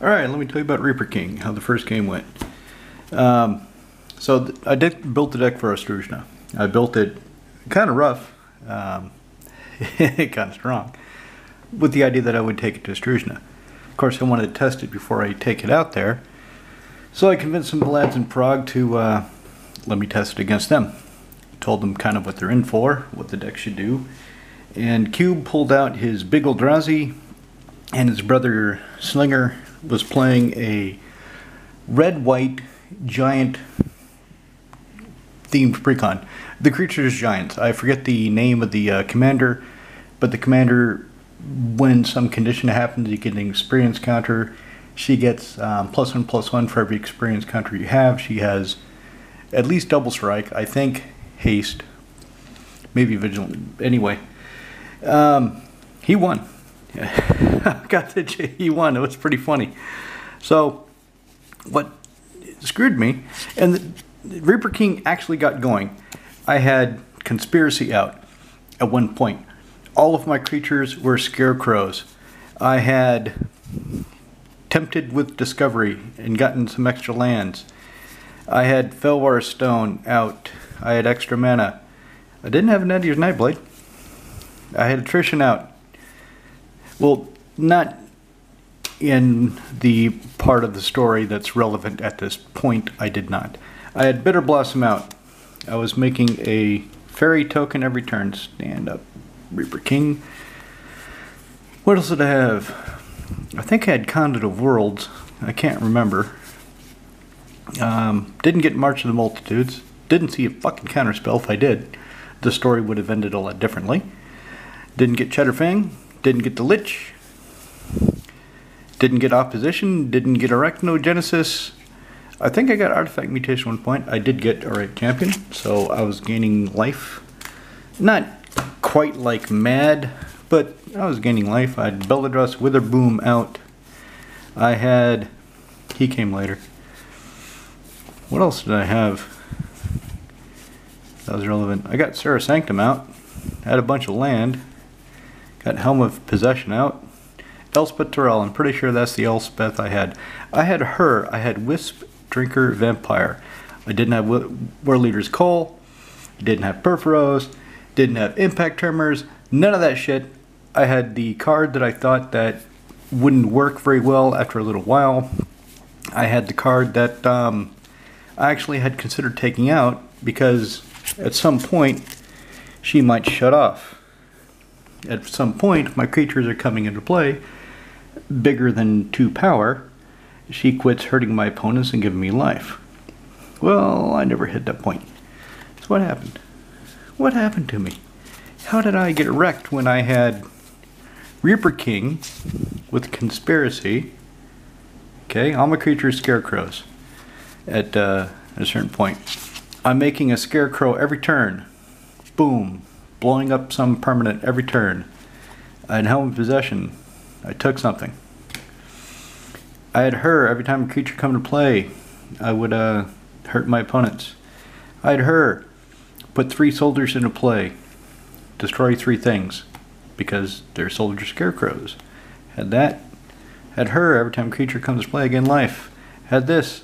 Alright, let me tell you about Reaper King, how the first game went. I built the deck for Astruzna. I built it kind of rough, kind of strong, with the idea that I would take it to Astruzna. Of course, I wanted to test it before I take it out there, so I convinced some of the lads in Prague to let me test it against them. Told them kind of what they're in for, what the deck should do, and Cube pulled out his big Eldrazi, and his brother Slinger was playing a red-white giant themed precon. The creature is giants. I forget the name of the commander, but the commander, when some condition happens, you get an experience counter. She gets +1/+1 for every experience counter you have. She has at least double strike, I think haste, maybe vigilant. Anyway, he won. He won. It was pretty funny. So what screwed me, and the Reaper King actually got going. I had Conspiracy out at one point. All of my creatures were scarecrows. I had Tempted with Discovery and gotten some extra lands. I had Felwar Stone out. I had extra mana. I didn't have an Edier's Nightblade. I had Attrition out. Well, not in the part of the story that's relevant at this point, I did not. I had Bitter Blossom out. I was making a fairy token every turn. Stand up, Reaper King. What else did I have? I think I had Conduit of Worlds. I can't remember. Didn't get March of the Multitudes. Didn't see a fucking counterspell. If I did, the story would have ended a lot differently. Didn't get Cheddarfang. Didn't get the Lich. Didn't get Opposition. Didn't get Arachnogenesis. I think I got Artifact Mutation at one point. I did get Auric Champion, so I was gaining life. Not quite like mad, but I was gaining life. I had Beledros Witherboom out. I had... He came later. What else did I have that was relevant? I got Serra Sanctum out. Had a bunch of land. Got Helm of Possession out. Elspeth Tirel, I'm pretty sure that's the Elspeth I had. I had her. I had Wisp, Drinker, Vampire. I didn't have Warleader's Call. Didn't have Purphoros. Didn't have Impact Tremors. None of that shit. I had the card that I thought that wouldn't work very well after a little while. I had the card that I actually had considered taking out because at some point she might shut off. At some point, my creatures are coming into play, bigger than 2 power. She quits hurting my opponents and giving me life. Well, I never hit that point. So what happened? What happened to me? How did I get wrecked when I had Reaper King with Conspiracy? Okay, all my creatures scarecrows at a certain point. I'm making a scarecrow every turn. Boom. Blowing up some permanent every turn. I had Helm of Possession. I took something. I had her. Every time a creature come to play, I would hurt my opponents. I had her. Put 3 soldiers into play. Destroy 3 things. Because they're soldier scarecrows. Had that. Had her. Every time a creature comes to play, again life. Had this.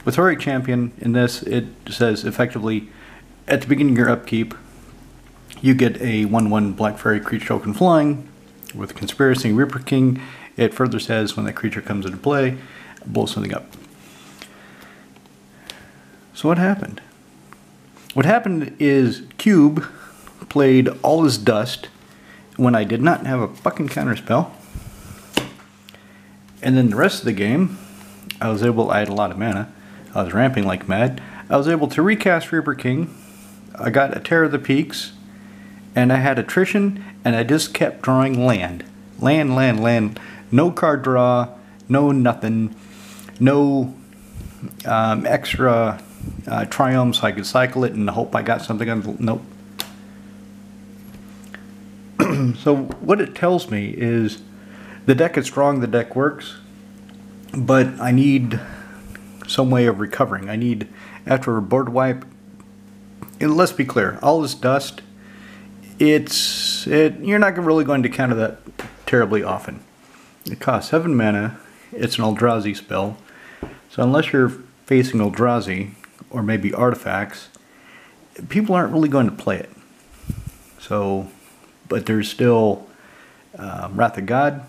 With Auric Champion, in this, it says effectively, at the beginning of your upkeep, you get a 1/1 Black Fairy creature token flying. With Conspiracy and Reaper King, it further says when that creature comes into play, blow something up. So what happened? What happened is Cube played all his dust when I did not have a fucking counterspell. And then the rest of the game, I had a lot of mana. I was ramping like mad. I was able to recast Reaper King. I got a Terror of the Peaks. And I had Attrition, and I just kept drawing land. Land. No card draw, no nothing. No extra triumphs so I could cycle it and hope I got something. Nope. So what it tells me is the deck is strong, the deck works, but I need some way of recovering. I need, after a board wipe, and let's be clear, all this dust, you're not really going to counter that terribly often. It costs 7 mana. it's an Eldrazi spell. So unless you're facing Eldrazi, or maybe artifacts, people aren't really going to play it. So, but there's still Wrath of God,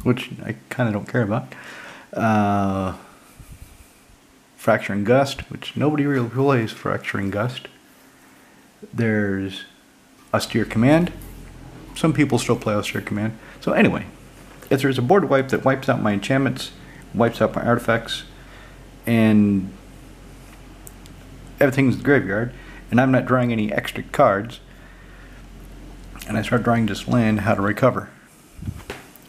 which I kind of don't care about. Fracturing Gust, which nobody really plays Fracturing Gust. There's Austere Command. Some people still play Austere Command. So anyway, if there's a board wipe that wipes out my enchantments, wipes out my artifacts, and everything's in the graveyard, and I'm not drawing any extra cards, and I start drawing this land, how to recover?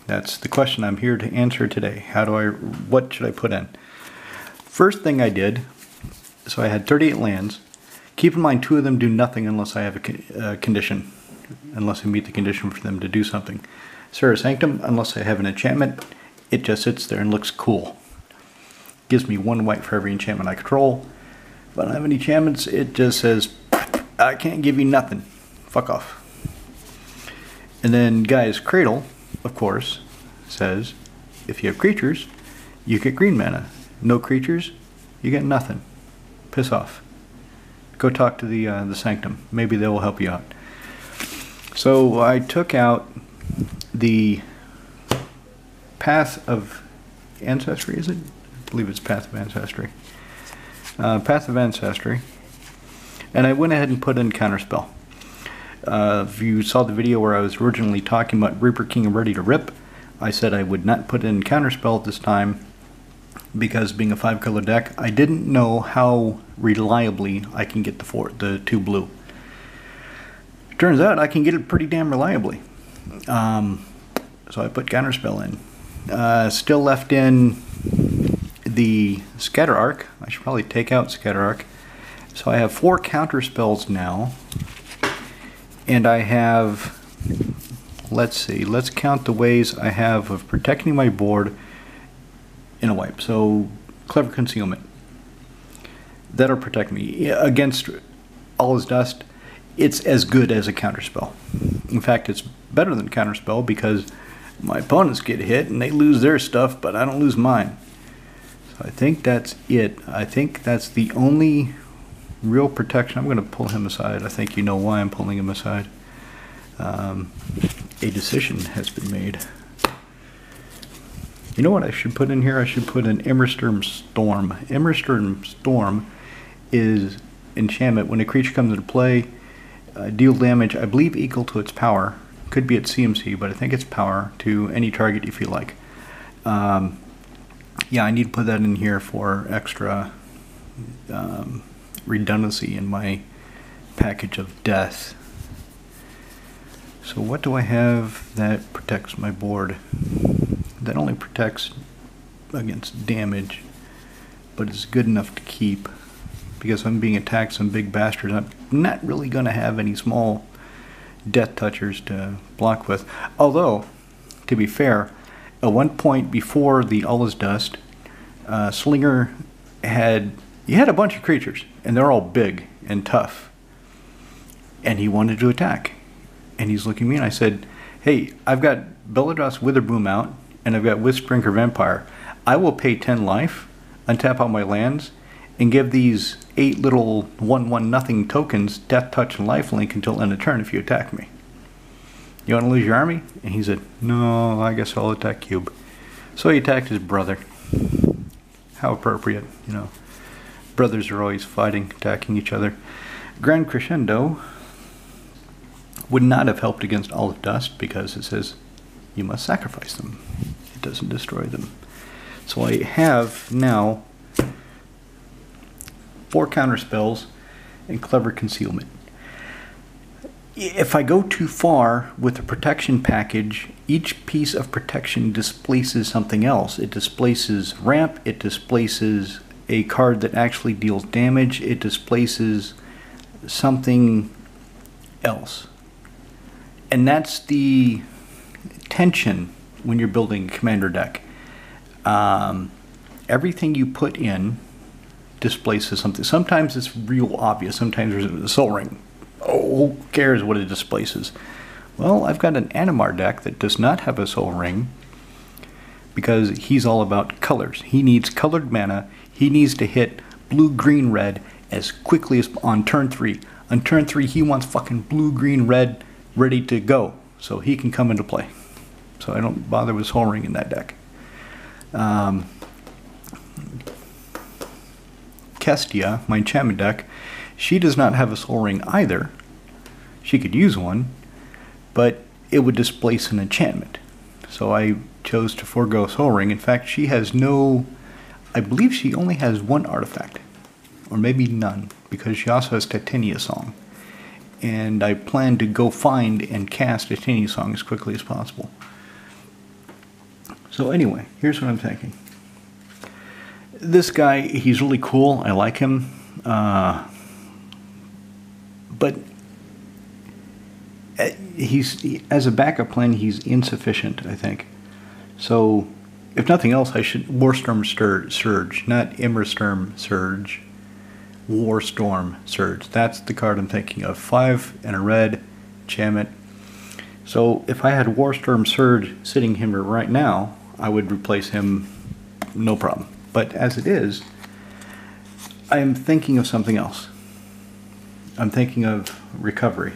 That's the question I'm here to answer today. What should I put in? First thing I did, so I had 38 lands. Keep in mind, 2 of them do nothing unless I have a condition, unless I meet the condition for them to do something. Serra's Sanctum, unless I have an enchantment, it just sits there and looks cool. Gives me 1 white for every enchantment I control. If I don't have any enchantments, it just says, I can't give you nothing. Fuck off. And then Gaia's Cradle, of course, says, if you have creatures, you get green mana. No creatures, you get nothing. Piss off. Go talk to the Sanctum. Maybe they will help you out. So I took out the Path of Ancestry, is it? I believe it's Path of Ancestry. Path of Ancestry. And I went ahead and put in Counterspell. If you saw the video where I was originally talking about Reaper King Ready to Rip, I said I would not put in Counterspell at this time because being a 5-color deck, I didn't know how reliably I can get the 2 blue. Turns out I can get it pretty damn reliably. So I put Counterspell in. Still left in the Scatter Arc. I should probably take out Scatter Arc. So I have 4 Counterspells now. And I have, let's see, let's count the ways I have of protecting my board in a wipe. So, Clever Concealment. That'll protect me. Against All Is Dust, it's as good as a counterspell. In fact, it's better than counterspell because my opponents get hit and they lose their stuff, but I don't lose mine. So I think that's it. I think that's the only real protection. I'm going to pull him aside. I think you know why I'm pulling him aside. A decision has been made. You know what I should put in here? I should put an Emberstorm Storm. Emberstorm Storm is enchantment. When a creature comes into play, deal damage, I believe equal to its power. Could be its CMC, but I think it's power to any target you feel like. Yeah, I need to put that in here for extra redundancy in my package of death. So what do I have that protects my board? That only protects against damage, but it's good enough to keep. Because I'm being attacked some big bastards, I'm not really going to have any small death touchers to block with. Although, to be fair, at one point before the All Is Dust, Slinger had a bunch of creatures, and they're all big and tough. And he wanted to attack. And he's looking at me, and I said, hey, I've got Beledros Witherboom out, and I've got Withspringer Vampire. I will pay 10 life, untap all my lands, and give these 8 little 1/1 nothing tokens Death Touch and Lifelink until end of turn if you attack me. You want to lose your army? And he said, no, I guess I'll attack Cube. So he attacked his brother. How appropriate, you know. Brothers are always fighting, attacking each other. Grand Crescendo would not have helped against All of Dust because it says you must sacrifice them. It doesn't destroy them. So I have now 4 counterspells and Clever Concealment. If I go too far with the protection package, each piece of protection displaces something else. It displaces ramp, it displaces a card that actually deals damage, it displaces something else. And that's the tension when you're building a commander deck. Everything you put in displaces something. Sometimes it's real obvious. Sometimes there's a Soul Ring. Oh, who cares what it displaces? Well, I've got an Animar deck that does not have a Soul Ring, because he's all about colors. He needs colored mana. He needs to hit blue, green, red as quickly as on turn 3. On turn 3, he wants fucking blue, green, red ready to go so he can come into play. So I don't bother with Sol Ring in that deck. Kestia, my enchantment deck, she does not have a Sol Ring either. She could use one, but it would displace an enchantment. So I chose to forego Sol Ring. In fact, she has no... I believe she only has one artifact, or maybe none, because she also has Titania Song. And I plan to go find and cast Titania Song as quickly as possible. So anyway, here's what I'm thinking. This guy, he's really cool. I like him. But as a backup plan, he's insufficient, I think. So, if nothing else, I should... Warstorm Surge, not Immersturm Surge. Warstorm Surge. That's the card I'm thinking of. 5 and a red, enchantment. So, if I had Warstorm Surge sitting here right now, I would replace him no problem. But as it is, I am thinking of something else. I'm thinking of recovery.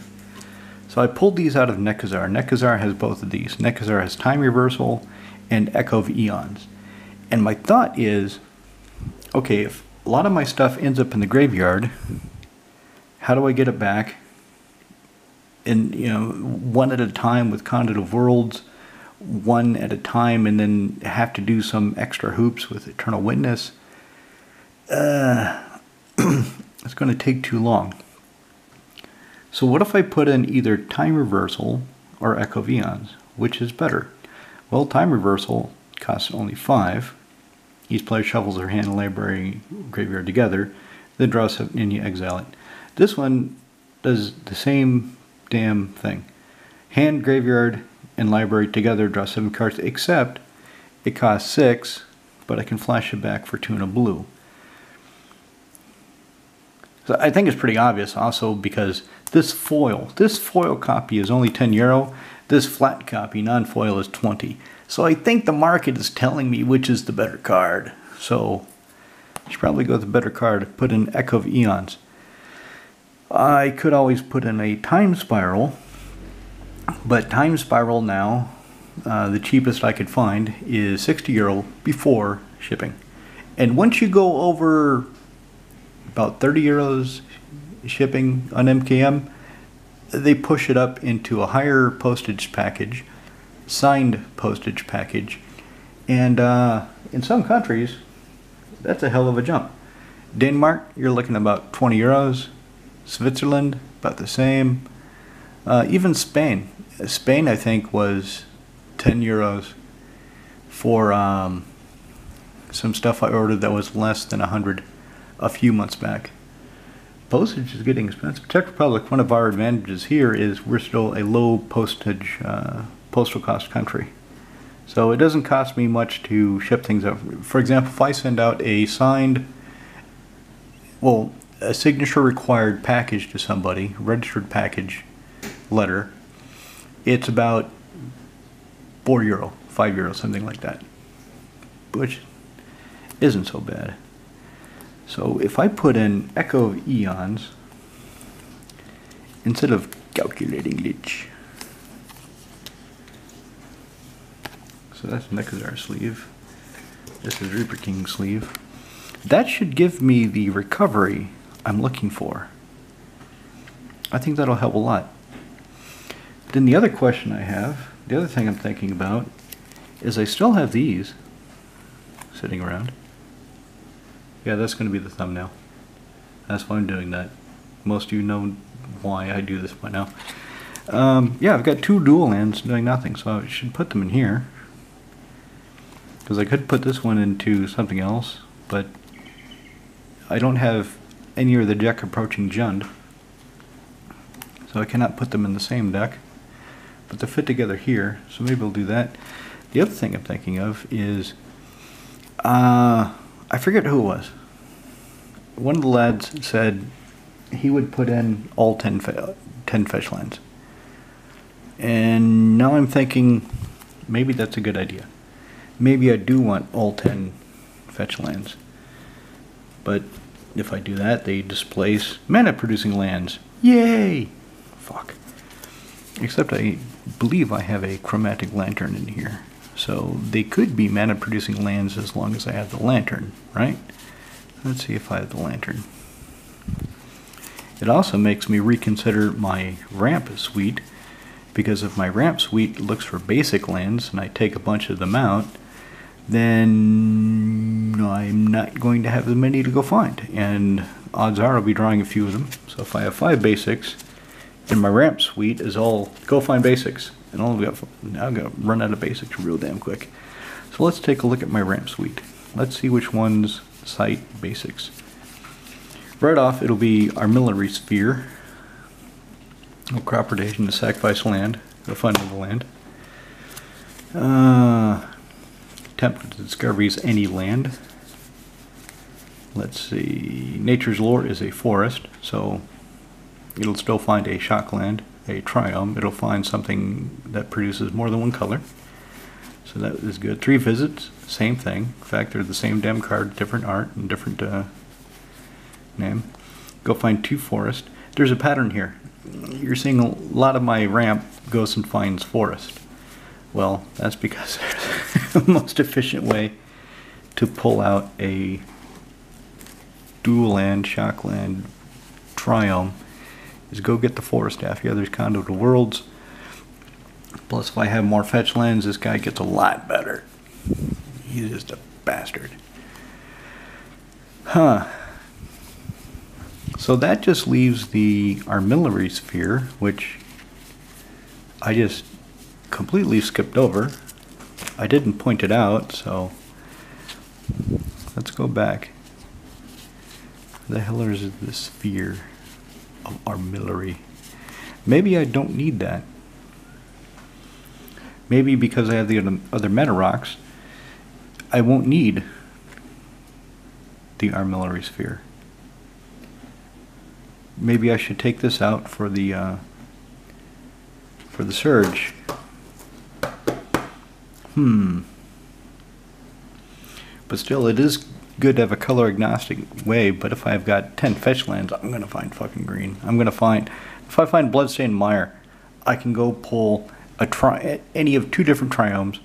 So I pulled these out of Nekazar. Nekazar has both of these. Nekazar has Time Reversal and Echo of Eons. And my thought is, okay, if a lot of my stuff ends up in the graveyard, how do I get it back? And, you know, one at a time with Conduit of Worlds, one at a time, and then have to do some extra hoops with Eternal Witness. It's going to take too long. So what if I put in either Time Reversal or Echo of Eons? Which is better? Well, Time Reversal costs only 5. Each player shuffles their hand and library graveyard together, then draws 7 and you exile it. This one does the same damn thing. Hand, graveyard, and library together, draw 7 cards, except it costs 6, but I can flash it back for 2 and a blue. So I think it's pretty obvious also because this foil copy is only €10. This flat copy, non-foil, is 20. So I think the market is telling me which is the better card. So I should probably go with the better card, put in Echo of Eons. I could always put in a Time Spiral, but Time Spiral now, the cheapest I could find, is €60 before shipping. And once you go over about €30 shipping on MKM, they push it up into a higher postage package, signed postage package, and in some countries, that's a hell of a jump. Denmark, you're looking at about €20. Switzerland, about the same. Even Spain. Spain, I think, was €10 for some stuff I ordered that was less than 100 a few months back. Postage is getting expensive. Czech Republic, one of our advantages here is we're still a low postage postal cost country. So it doesn't cost me much to ship things out. For example, if I send out a signed, well, a signature required package to somebody, registered package letter, it's about €4, €5, something like that, which isn't so bad. So if I put in Echo of Eons instead of Calculating Lich, so that's Nekazar sleeve, this is Reaper King sleeve, that should give me the recovery I'm looking for. I think that'll help a lot. Then the other question I have, the other thing I'm thinking about, is I still have these sitting around. Yeah, that's going to be the thumbnail. That's why I'm doing that. Most of you know why I do this by now. Yeah, I've got 2 dual lands doing nothing, so I should put them in here. Because I could put this one into something else, but I don't have any of the deck approaching Jund. So I cannot put them in the same deck. But they fit together here, so maybe I'll do that. The other thing I'm thinking of is, I forget who it was. One of the lads said he would put in all 10 fetch lands. And now I'm thinking maybe that's a good idea. maybe I do want all 10 fetch lands. But if I do that, they displace mana producing lands. Yay! Fuck. Except I believe I have a chromatic lantern in here. So they could be mana producing lands as long as I have the lantern, right? Let's see if I have the lantern. It also makes me reconsider my ramp suite, because if my ramp suite looks for basic lands and I take a bunch of them out, then I'm not going to have as many to go find, and odds are I'll be drawing a few of them. So if I have 5 basics and my ramp suite is all go find basics, and now I'm going to run out of basics real damn quick. So let's take a look at my ramp suite. Let's see which ones cite basics. Right off, it'll be Armillary Sphere. No crop rotation to sacrifice land. Go find another land. Attempt to discoveries any land. Let's see. Nature's Lore is a forest, so it'll still find a shock land, a triome. It'll find something that produces more than one color. So that is good. 3 visits, same thing. In fact, they're the same damn card, different art and different name. Go find 2 forest. There's a pattern here. You're seeing a lot of my ramp goes and finds forest. Well, that's because the most efficient way to pull out a dual land, shock land, triome is go get the forest after the other's Condo to Worlds. Plus, if I have more fetch lands, this guy gets a lot better. He's just a bastard. Huh. So that just leaves the Armillary Sphere, which I just completely skipped over. I didn't point it out, so let's go back. The hell is this sphere of Armillary? Maybe I don't need that. Maybe because I have the other meta rocks, I won't need the Armillary Sphere. Maybe I should take this out for the Surge. But still, it is good to have a color agnostic way. But if I've got 10 fetch lands, I'm gonna find fucking green. I'm gonna find, if I find Bloodstained Mire, I can go pull any of 2 different triomes,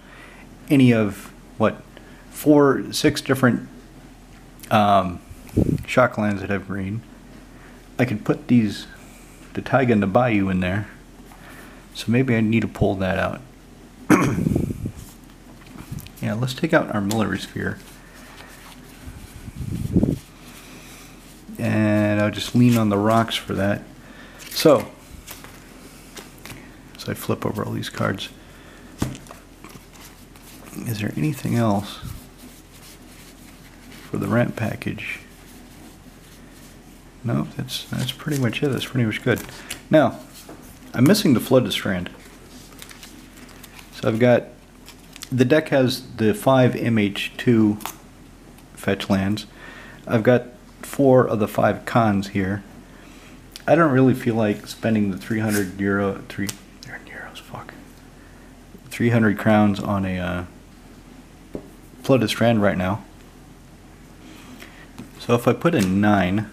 any of what, 4, 6 different shock lands that have green. I could put the Taiga and the Bayou in there. So maybe I need to pull that out. Yeah, let's take out Armillary Sphere. And I'll just lean on the rocks for that. So, as I flip over all these cards, is there anything else for the ramp package? No, that's pretty much it. That's pretty much good. Now, I'm missing the Flooded Strand. So I've got, the deck has the 5 MH2 fetch lands. I've got 4 of the 5 cons here. I don't really feel like spending the 300 crowns on a Flooded Strand right now. So if I put in 9,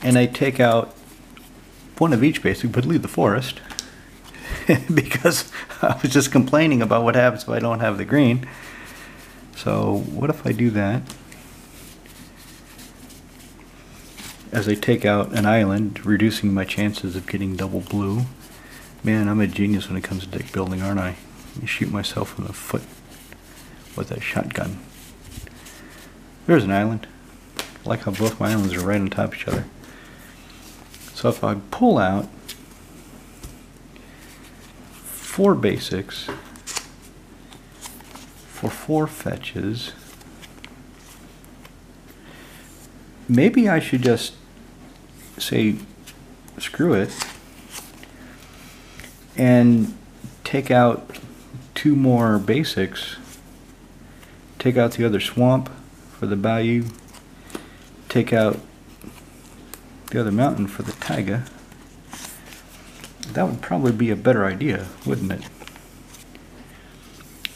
and I take out 1 of each basic, but leave the forest, because I was just complaining about what happens if I don't have the green. So what if I do that? As I take out an island, reducing my chances of getting double blue. Man, I'm a genius when it comes to deck building, aren't I? I shoot myself in the foot with a shotgun. There's an island. I like how both my islands are right on top of each other. So if I pull out 4 basics for 4 fetches, maybe I should just say screw it and take out 2 more basics, take out the other swamp for the Bayou, take out the other mountain for the Taiga. That would probably be a better idea, wouldn't it?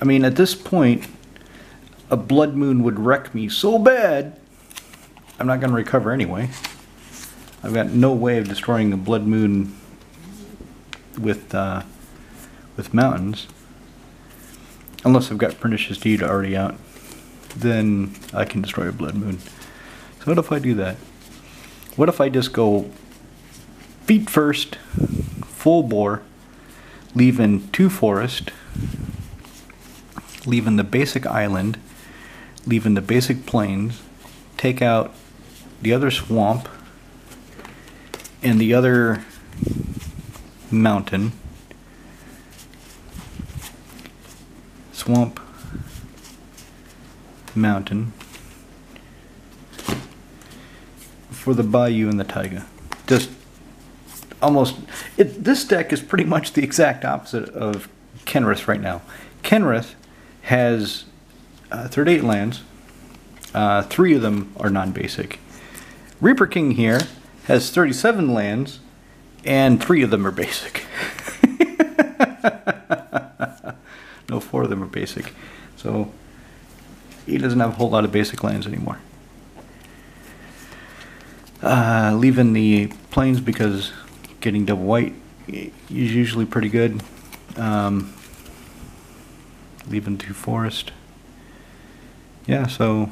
I mean, at this point, a Blood Moon would wreck me so bad, I'm not going to recover anyway. I've got no way of destroying a Blood Moon with mountains. Unless I've got Pernicious Deed already out. Then I can destroy a Blood Moon. So what if I do that? What if I just go feet first, full bore, leaving 2 forest, leaving the basic island, leaving the basic plains, take out the other swamp and the other mountain, swamp, mountain, for the bayou and the taiga. Just almost, this deck is pretty much the exact opposite of Kenrith right now. Kenrith has 38 lands. 3 of them are non-basic. Reaper King here has 37 lands, and 3 of them are basic. No, 4 of them are basic. So he doesn't have a whole lot of basic lands anymore. Leaving the plains because getting double white is usually pretty good. Leaving 2 forest. Yeah, so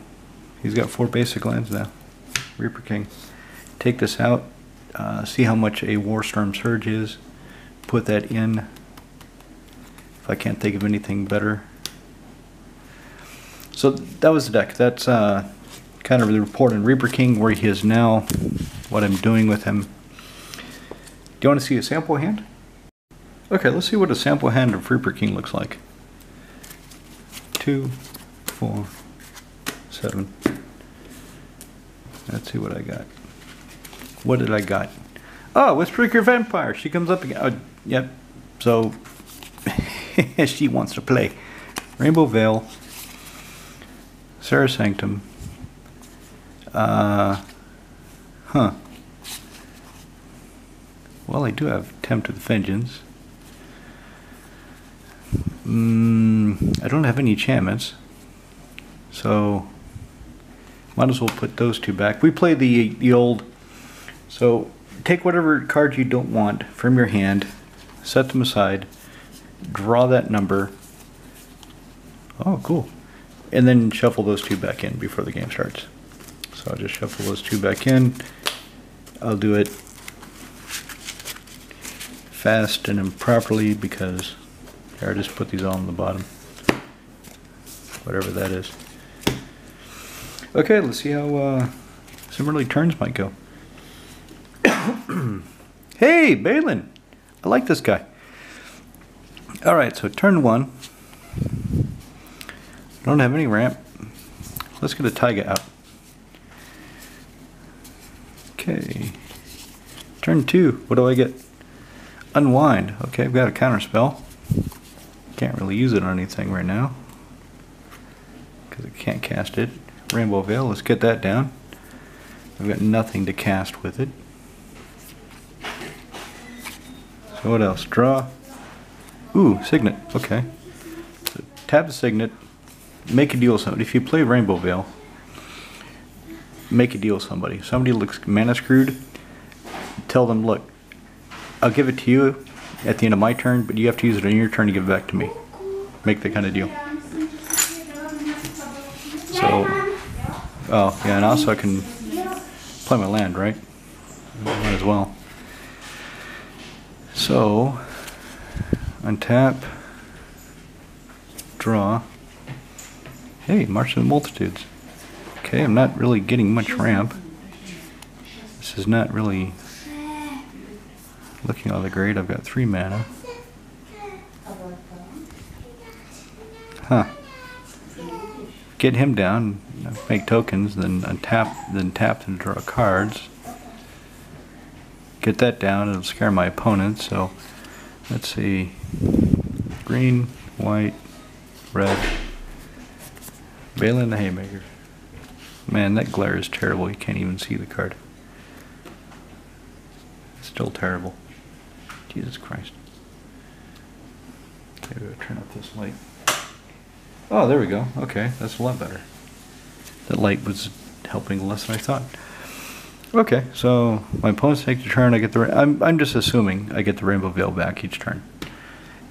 he's got 4 basic lands now. Reaper King. Take this out. See how much a Warstorm Surge is. Put that in. If I can't think of anything better. So that was the deck. That's kind of the report on Reaper King, where he is now, what I'm doing with him. Do you want to see a sample hand? Okay, let's see what a sample hand of Reaper King looks like. 2, 4, 7. Let's see what I got. What did I got? Oh, Whisperer Vampire. She comes up again. Oh, yep. So she wants to play. Rainbow Veil. Serra Sanctum. Well, I do have Tempt of the Vengeance. I don't have any enchantments, so might as well put those 2 back. We play the old, so take whatever cards you don't want from your hand, set them aside, draw that number. Oh, cool. And then shuffle those 2 back in before the game starts. So I'll just shuffle those 2 back in. I'll do it fast and improperly because I just put these all on the bottom. Whatever that is. Okay, let's see how some early turns might go. Hey, Balin! I like this guy. Alright, so turn 1. I don't have any ramp. Let's get a Taiga out. Okay. Turn 2. What do I get? Unwind. Okay, I've got a counter spell. Can't really use it on anything right now because I can't cast it. Rainbow Veil. Let's get that down. I've got nothing to cast with it. So what else? Draw. Ooh, Signet. Okay. So tap the Signet. Make a deal with somebody. If you play Rainbow Veil, make a deal with somebody. Somebody looks mana screwed. Tell them, look, I'll give it to you at the end of my turn, but you have to use it on your turn to give it back to me. Make that kind of deal. So, oh yeah, and also I can play my land, right? Might as well. So, untap, draw. Hey, March of the Multitudes. Okay, I'm not really getting much ramp. This is not really looking all that great. I've got 3 mana. Huh. Get him down, make tokens, then untap, then tap and draw cards. Get that down, it'll scare my opponent, so let's see. Green, white, red. Balin the Haymaker. Man, that glare is terrible. You can't even see the card. It's still terrible. Jesus Christ. Maybe I'll turn up this light. Oh, there we go. Okay, that's a lot better. That light was helping less than I thought. Okay, so my opponents take the turn. I get the. I'm just assuming I get the Rainbow Veil back each turn.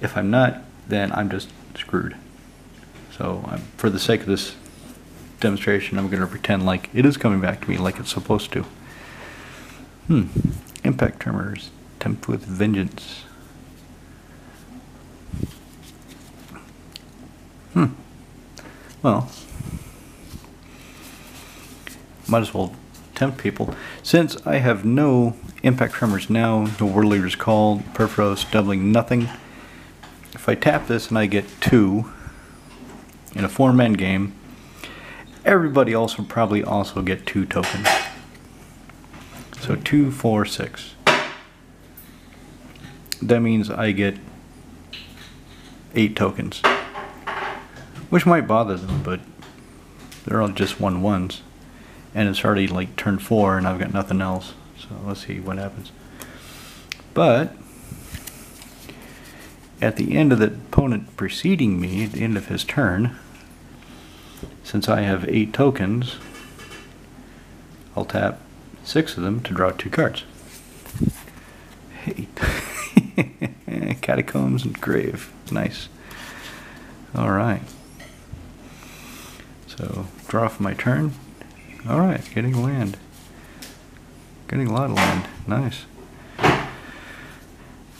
If I'm not, then I'm just screwed. So for the sake of this demonstration, I'm going to pretend like it is coming back to me like it's supposed to. Impact Tremors. Tempt with Vengeance. Well, might as well tempt people. Since I have no Impact Tremors now, no World Leader's Call, Perforos, doubling nothing. If I tap this and I get 2 in a 4-man game, everybody else will probably also get 2 tokens. So 2, 4, 6. That means I get 8 tokens. Which might bother them, but they're all just 1/1s. And it's already like turn 4 and I've got nothing else. So let's see what happens. But at the end of the opponent preceding me, at the end of his turn, since I have 8 tokens, I'll tap 6 of them to draw 2 cards. 8. Catacombs and Grave. Nice. Alright. So, draw for my turn. Alright, getting land. Getting a lot of land. Nice.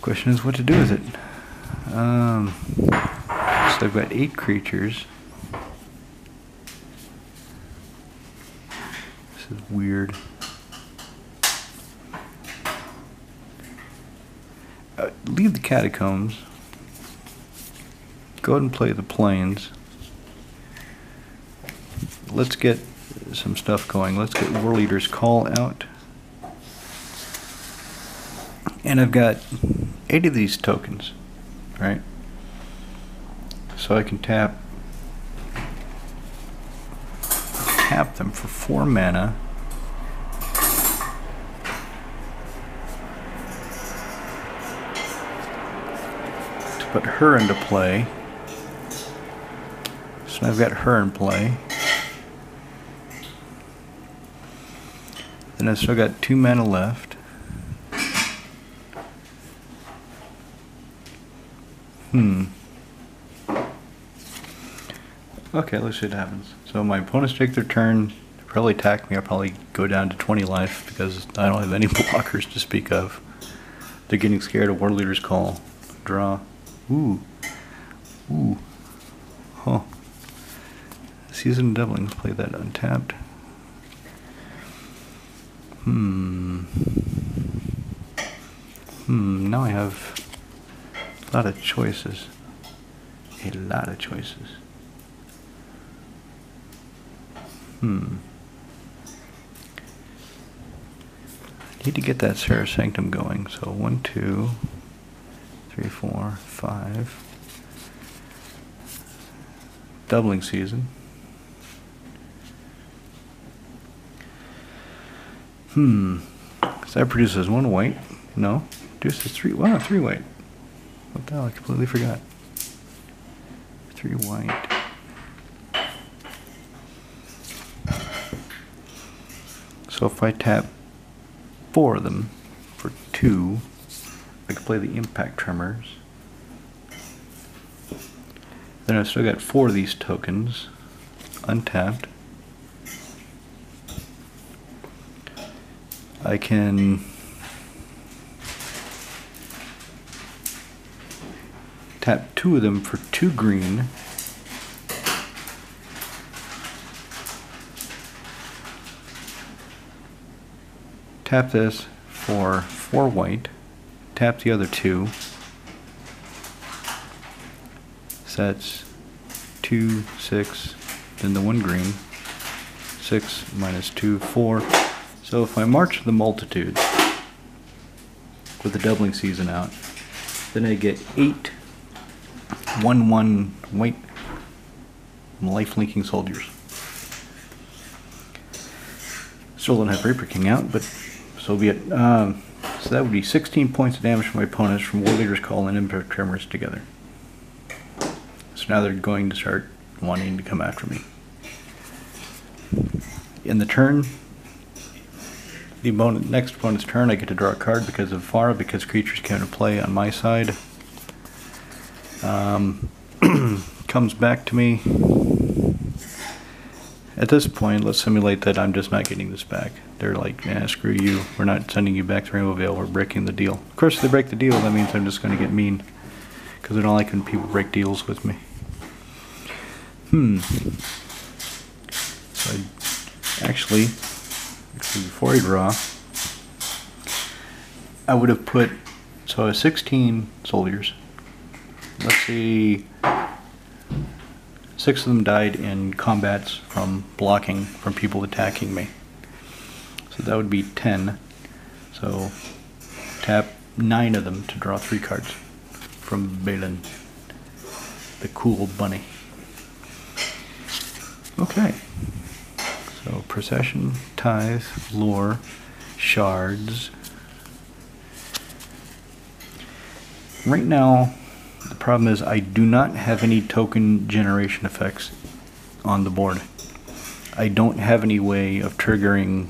Question is what to do with it. So I've got 8 creatures. This is weird. Leave the Catacombs. Go ahead and play the Plains. Let's get some stuff going. Let's get World Leader's Call out. And I've got 8 of these tokens, right? So I can tap them for 4 mana. To put her into play. So I've got her in play. Then I've still got 2 mana left. Okay, let's see what happens. So my opponents take their turn, probably attack me. I'll probably go down to 20 life because I don't have any blockers to speak of. They're getting scared of World Leader's Call. Draw. Ooh. Ooh. Huh. Season doubling. Let's play that untapped. Now I have a lot of choices. A lot of choices. Need to get that Serra Sanctum going. So 1, 2, 3, 4, 5. Doubling season. So that produces 1 white. No, produces 3. Wow, 3 white. What the hell? I completely forgot. 3 white. So if I tap 4 of them for 2, I can play the Impact Tremors. Then I've still got 4 of these tokens untapped. I can tap 2 of them for 2 green. Tap this for 4 white. Tap the other 2. So that's 2, 6, then the 1 green. 6 minus 2, 4. So if I march the Multitudes with the doubling season out, then I get 8 1/1 white life linking soldiers. Still don't have Reaper King out, but so be it. So that would be 16 points of damage for my opponents from World Leader's Call and Impact Tremors together. So now they're going to start wanting to come after me. In the turn, the next opponent's turn, I get to draw a card because of Fara, because creatures came into play on my side. Comes back to me. At this point, let's simulate that I'm just not getting this back. They're like, nah, screw you. We're not sending you back to Rainbow Veil. We're breaking the deal. Of course, if they break the deal, that means I'm just going to get mean. Because I don't like when people break deals with me. So actually, before I draw, I would have put, so I have 16 soldiers. Let's see, 6 of them died in combats from blocking from people attacking me. So that would be 10. So tap 9 of them to draw 3 cards from Balin, the cool bunny. Okay. So Procession, Tithe, Lure, Shards. Right now, the problem is I do not have any token generation effects on the board. I don't have any way of triggering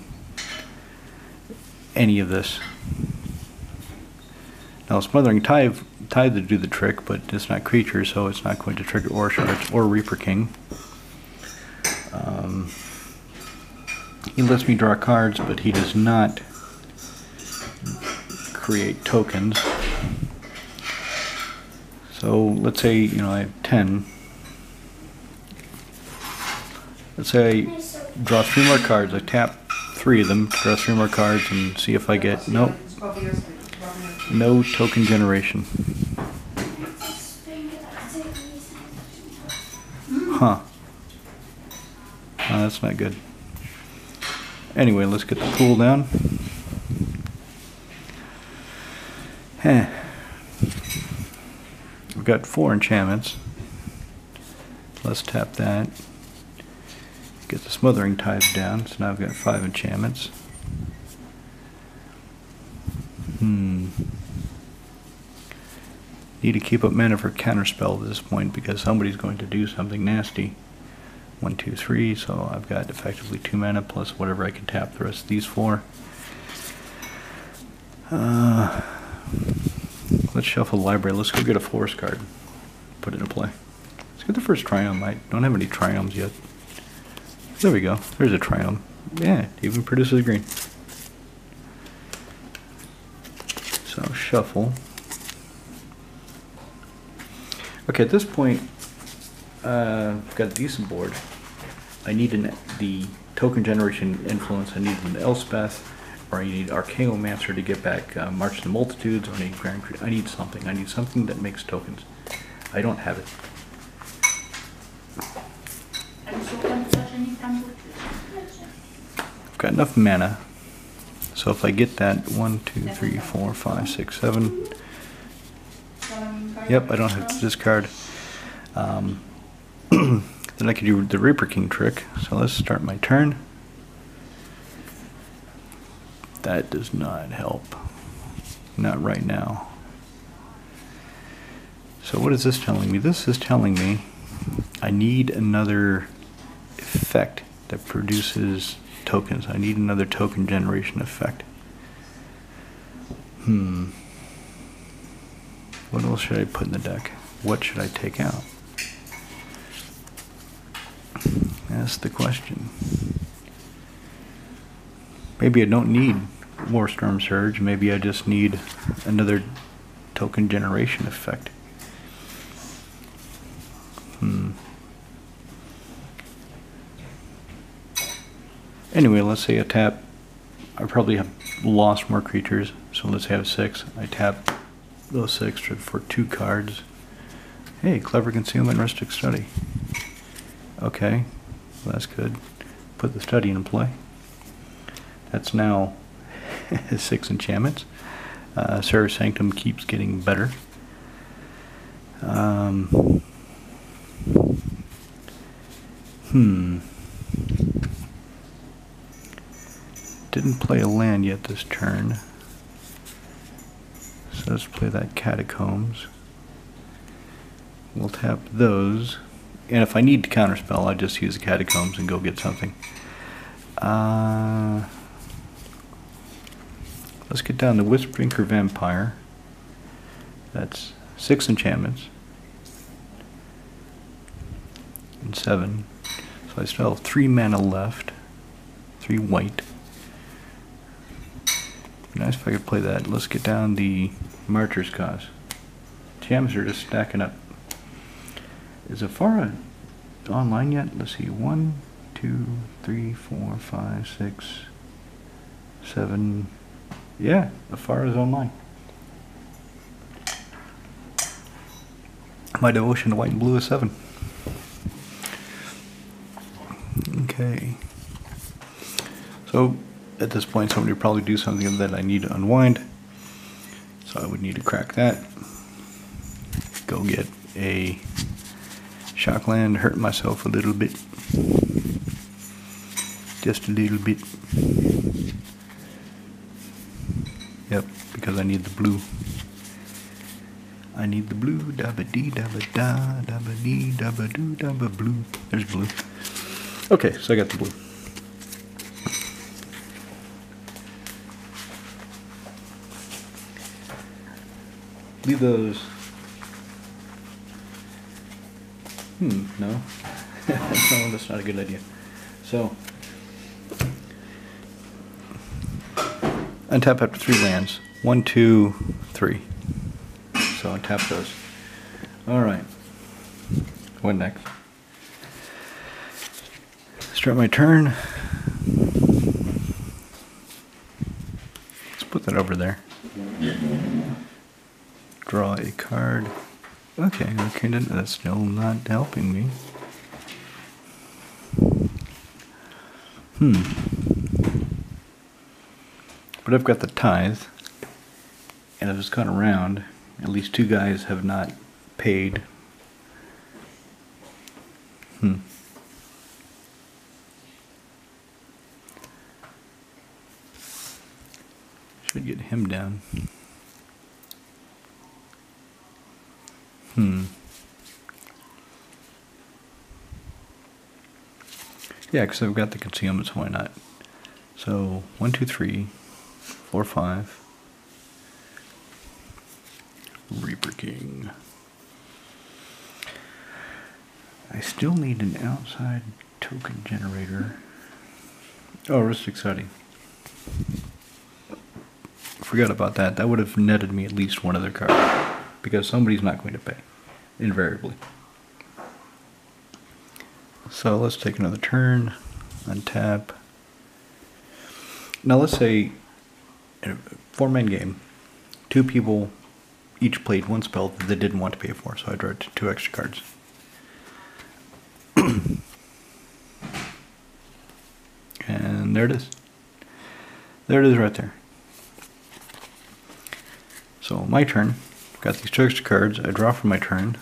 any of this. Now Smothering Tithe to do the trick, but it's not creature, so it's not going to trigger or Shards or Reaper King. He lets me draw cards, but he does not create tokens. So let's say, I have 10. Let's say I draw 3 more cards. I tap 3 of them to draw 3 more cards and see if I get, nope, no token generation. Huh. Oh, that's not good. Anyway, let's get the pool down. We've got 4 enchantments. Let's tap that. Get the Smothering Tithe down. So now I've got 5 enchantments. Need to keep up mana for counterspell at this point because somebody's going to do something nasty. 1, 2, 3, so I've got effectively 2 mana plus whatever I can tap the rest of these 4. Let's shuffle the library. Let's go get a forest card. Put it in play. Let's get the first Triumph. I don't have any Triumphs yet. There we go. There's a Triumph. Yeah, it even produces green. So shuffle. Okay, at this point, I've got a decent board. I need the token generation influence. I need an Elspeth, or I need Archaeomancer to get back March of the Multitudes, or I need Grand Creed. I need something. I need something that makes tokens. I don't have it. I've got enough mana. So if I get that 1, 2, 3, 4, 5, 6, 7. Yep, I don't have to discard. Then I can do the Reaper King trick. So let's start my turn. That does not help. Not right now. So what is this telling me? This is telling me I need another effect that produces tokens. I need another token generation effect. What else should I put in the deck? What should I take out? That's the question. Maybe I don't need Warstorm Surge. Maybe I just need another token generation effect. Anyway, let's say I tap. I probably have lost more creatures, so let's have 6. I tap those 6 for 2 cards. Hey, Clever Concealment, Rustic Study. Okay, well, that's good. Put the study in play. That's now 6 enchantments. Serra's Sanctum keeps getting better. Didn't play a land yet this turn. So let's play that Catacombs. We'll tap those And if I need to counterspell, I just use the Catacombs and go get something. Let's get down to Whisper Vampire. That's 6 enchantments. And 7. So I still have 3 mana left. 3 white. Nice if I could play that. Let's get down the Martyr's Cause. Gems are just stacking up. Is Afara online yet? Let's see. 1, 2, 3, 4, 5, 6, 7. Yeah, Afara is online. My devotion to white and blue is 7. Okay. So at this point, somebody would probably do something that I need to unwind. So I would need to crack that. Go get a Shockland, hurt myself a little bit. Just a little bit. Yep, because I need the blue. I need the blue. Dabba dee dabba da, dabba dee dabba doo dabba blue. There's blue. Okay, so I got the blue. Leave those. No. No, that's not a good idea. So, untap up to 3 lands. 1, 2, 3. So untap those. Alright. What next? Start my turn. Let's put that over there. Draw a card. Okay, that's still not helping me. But I've got the Tithe, and I've just gone around. At least 2 guys have not paid. Should get him down. Yeah, because I've got the concealments, why not? So, 1, 2, 3, 4, 5. Reaper King. I still need an outside token generator. Oh, Risk exciting. Forgot about that. That would have netted me at least 1 other card. Because somebody's not going to pay. Invariably. So let's take another turn. Untap. Now let's say in a 4-man game, 2 people each played 1 spell that they didn't want to pay for, so I drew 2 extra cards. And there it is. There it is right there. So my turn. Got these 2 extra cards. I draw for my turn.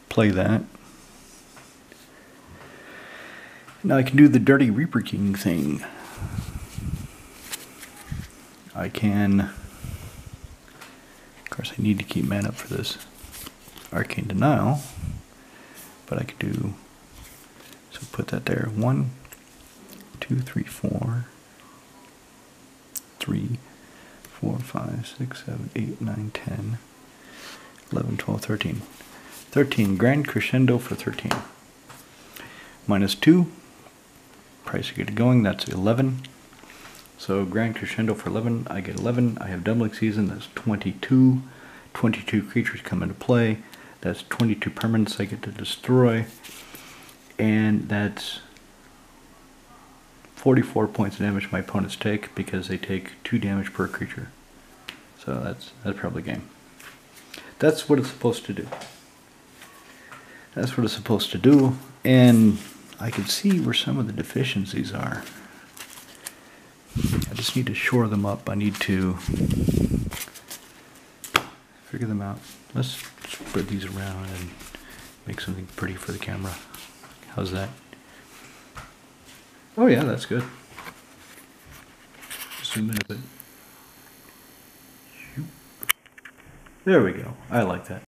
Play that. Now I can do the dirty Reaper King thing. I can... Of course I need to keep mana up for this Arcane Denial. But I could do... So put that there. 1, 2, 3, 4. 3, 4, 5, 6, 7, 8, 9, 10, 11, 12, 13. 13. Grand Crescendo for 13. -2. Price to get it going, that's 11. So Grand Crescendo for 11, I get 11. I have Doubling Season, that's 22. 22 creatures come into play. That's 22 permanents I get to destroy. And that's 44 points of damage my opponents take because they take 2 damage per creature. So that's probably game. That's what it's supposed to do. That's what it's supposed to do. And I can see where some of the deficiencies are. I just need to shore them up. I need to figure them out. Let's spread these around and make something pretty for the camera. How's that? Oh yeah, that's good. Zoom in a bit. There we go. I like that.